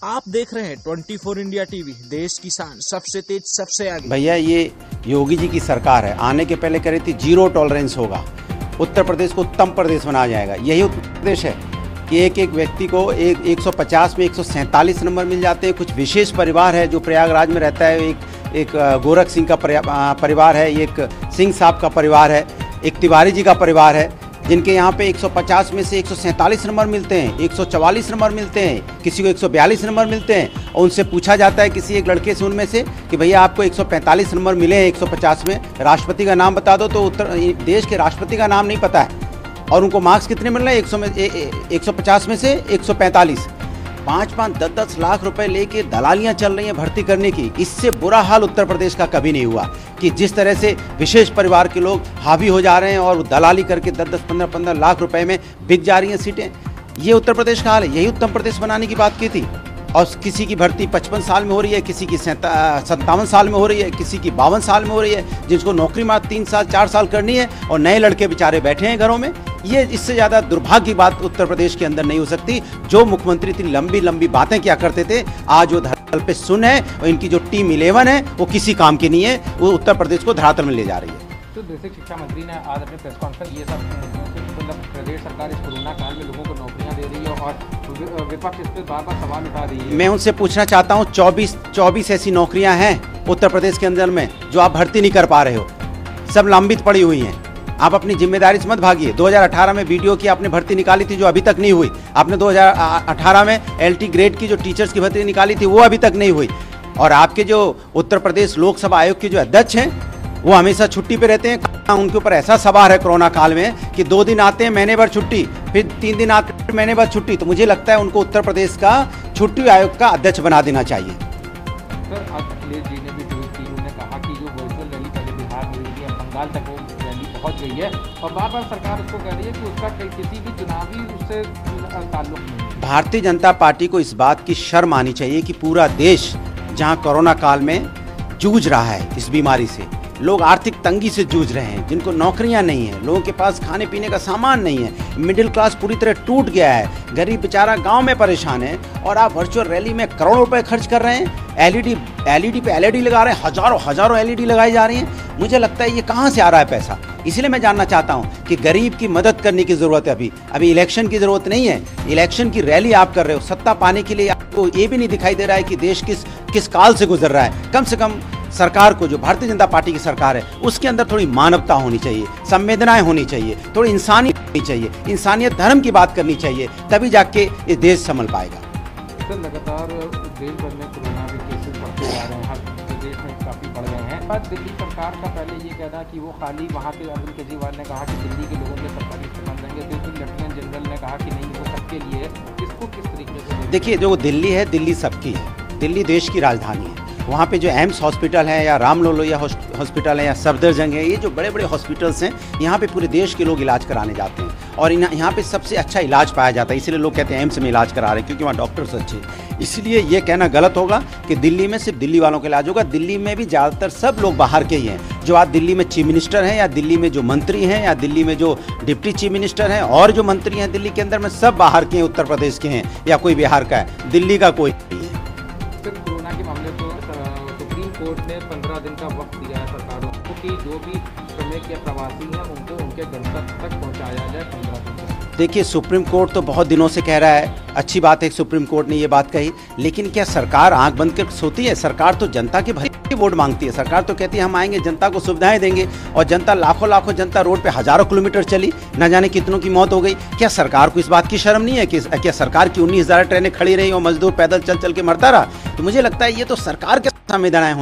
आप देख रहे हैं 24 इंडिया टीवी, देश की शान, सबसे तेज सबसे आगे। भैया ये योगी जी की सरकार है, आने के पहले कह रही थी 0 टॉलरेंस होगा, उत्तर प्रदेश को उत्तम प्रदेश बनाया जाएगा। यही उत्तर प्रदेश है कि एक एक व्यक्ति को 150 में 147 नंबर मिल जाते हैं। कुछ विशेष परिवार है जो प्रयागराज में रहता है, एक गोरख सिंह का परिवार है, एक सिंह साहब का परिवार है, एक तिवारी जी का परिवार है, जिनके यहाँ पे 150 में से 147 नंबर मिलते हैं, 144 नंबर मिलते हैं, किसी को 142 नंबर मिलते हैं। और उनसे पूछा जाता है किसी एक लड़के से उनमें से कि भैया आपको 145 नंबर मिले हैं 150 में, राष्ट्रपति का नाम बता दो, तो उत्तर देश के राष्ट्रपति का नाम नहीं पता है। और उनको मार्क्स कितने मिल रहे हैं 150 में से 145। 5-5, 10-10 लाख रुपए लेके दलालियां चल रही हैं भर्ती करने की। इससे बुरा हाल उत्तर प्रदेश का कभी नहीं हुआ कि जिस तरह से विशेष परिवार के लोग हावी हो जा रहे हैं और दलाली करके 10-10, 15-15 लाख रुपए में बिक जा रही हैं सीटें। ये उत्तर प्रदेश का हाल है। यही उत्तम प्रदेश बनाने की बात की थी। और किसी की भर्ती 55 साल में हो रही है, किसी की 57 साल में हो रही है, किसी की 52 साल में हो रही है, जिसको नौकरी मात्र 3 साल 4 साल करनी है, और नए लड़के बेचारे बैठे हैं घरों में। ये इससे ज़्यादा दुर्भाग्य की बात उत्तर प्रदेश के अंदर नहीं हो सकती। जो मुख्यमंत्री इतनी लंबी लंबी बातें क्या करते थे, आज वो धरातल पे सुन है, और इनकी जो टीम 11 है वो किसी काम की नहीं है, वो उत्तर प्रदेश को धरातल में ले जा रही है। तो बेसिक शिक्षा मंत्री ने आज अपने प्रेस कॉन्फ्रेंस ये सब मतलब प्रदेश सरकार इस कोरोना काल में लोगों को नौकरियां दे रही है और विपक्ष इस पर बार-बार सवाल उठा रही है। मैं उनसे पूछना चाहता हूँ 24 ऐसी नौकरियां हैं उत्तर प्रदेश के अंदर में जो आप भर्ती नहीं कर पा रहे हो, सब लंबित पड़ी हुई हैं। आप अपनी जिम्मेदारी से मत भागिए। 2018 में बीडीओ की आपने भर्ती निकाली थी जो अभी तक नहीं हुई। आपने 2018 में LT ग्रेड की जो टीचर्स की भर्ती निकाली थी वो अभी तक नहीं हुई। और आपके जो उत्तर प्रदेश लोकसभा आयोग के जो अध्यक्ष हैं वो हमेशा छुट्टी पे रहते हैं। उनके ऊपर ऐसा सवार है कोरोना काल में कि 2 दिन आते हैं महीने भर छुट्टी, फिर 3 दिन आते हैं महीने भर छुट्टी। तो मुझे लगता है उनको उत्तर प्रदेश का छुट्टी आयोग का अध्यक्ष बना देना चाहिए। सर आज अखिलेश जी ने भी ट्वीट की, उन्होंने कहा कि जो वर्चुअल रैली पहले बिहार में हुई है, बंगाल तक वो रैली पहुंच गई है, और बार बार सरकार उसको कह रही है कि उसका किसी भी चुनावी उससे ताल्लुक नहीं। भारतीय जनता पार्टी को इस बात की शर्म आनी चाहिए कि पूरा देश जहां कोरोना काल में जूझ रहा है इस बीमारी से, लोग आर्थिक तंगी से जूझ रहे हैं, जिनको नौकरियां नहीं है, लोगों के पास खाने पीने का सामान नहीं है, मिडिल क्लास पूरी तरह टूट गया है, गरीब बेचारा गांव में परेशान है, और आप वर्चुअल रैली में करोड़ों रुपए खर्च कर रहे हैं। एलईडी पे एलईडी लगा रहे हैं, हजारों एलईडी लगाई जा रही हैं। मुझे लगता है ये कहाँ से आ रहा है पैसा। इसलिए मैं जानना चाहता हूँ कि गरीब की मदद करने की जरूरत है। अभी इलेक्शन की जरूरत नहीं है। इलेक्शन की रैली आप कर रहे हो, सत्ता पाने के लिए आपको ये भी नहीं दिखाई दे रहा है कि देश किस काल से गुजर रहा है। कम से कम सरकार को, जो भारतीय जनता पार्टी की सरकार है, उसके अंदर थोड़ी मानवता होनी चाहिए, संवेदनाएं होनी चाहिए, थोड़ी इंसानियत होनी चाहिए, इंसानियत धर्म की बात करनी चाहिए, तभी जाके ये देश संभल पाएगा। सर लगातार देश भर में कोरोना के केसेस बढ़ते जा रहे हैं, हर प्रदेश में काफ़ी बढ़ गए हैं। पर दिल्ली सरकार का पहले ये कहना कि वो खाली वहाँ के अरविंद केजरीवाल ने कहा कि दिल्ली के लोगों के सरकारी अस्पताल देंगे, दिल्ली लेफ्टिनेंट जनरल ने कहा कि नहीं वो सबके लिए है। इसको किस तरीके से देखिए, जो दिल्ली है, दिल्ली सबकी है, दिल्ली देश की राजधानी है। वहाँ पे जो एम्स हॉस्पिटल है या रामलोहिया हॉस्पिटल है या सफदरजंग है, ये जो बड़े बड़े हॉस्पिटल्स हैं, यहाँ पे पूरे देश के लोग इलाज कराने जाते हैं, और यहाँ पे सबसे अच्छा इलाज पाया जाता है। इसलिए लोग कहते हैं एम्स में इलाज करा रहे हैं, क्योंकि वहाँ डॉक्टर्स अच्छे हैं। इसलिए ये कहना गलत होगा कि दिल्ली में सिर्फ दिल्ली वालों का इलाज होगा। दिल्ली में भी ज़्यादातर सब लोग बाहर के ही हैं। जो आज दिल्ली में चीफ मिनिस्टर हैं, या दिल्ली में जो मंत्री हैं, या दिल्ली में जो डिप्टी चीफ मिनिस्टर हैं, और जो मंत्री हैं दिल्ली के अंदर में, सब बाहर के हैं, उत्तर प्रदेश के हैं या कोई बिहार का है, दिल्ली का कोई नहीं है। कोरोना के मामले को सुप्रीम कोर्ट ने 15 दिन का वक्त दिया है सरकारों को कि जो भी श्रमिक या प्रवासी हैं उनको उनके गंतव्य तक पहुंचाया जाए 15 दिन तक। देखिए, सुप्रीम कोर्ट तो बहुत दिनों से कह रहा है, अच्छी बात है कि सुप्रीम कोर्ट ने ये बात कही, लेकिन क्या सरकार आंख बंद कर सोती है? सरकार तो जनता के भले के वोट मांगती है। सरकार तो कहती है हम आएंगे, जनता को सुविधाएं देंगे, और जनता लाखों जनता रोड पे हजारों किलोमीटर चली, न जाने कितनों की मौत हो गई। क्या सरकार को इस बात की शर्म नहीं है कि क्या सरकार की 19,000 ट्रेनें खड़ी रही और मजदूर पैदल चल के मरता रहा? तो मुझे लगता है ये तो सरकार के संवेदनाएं होनी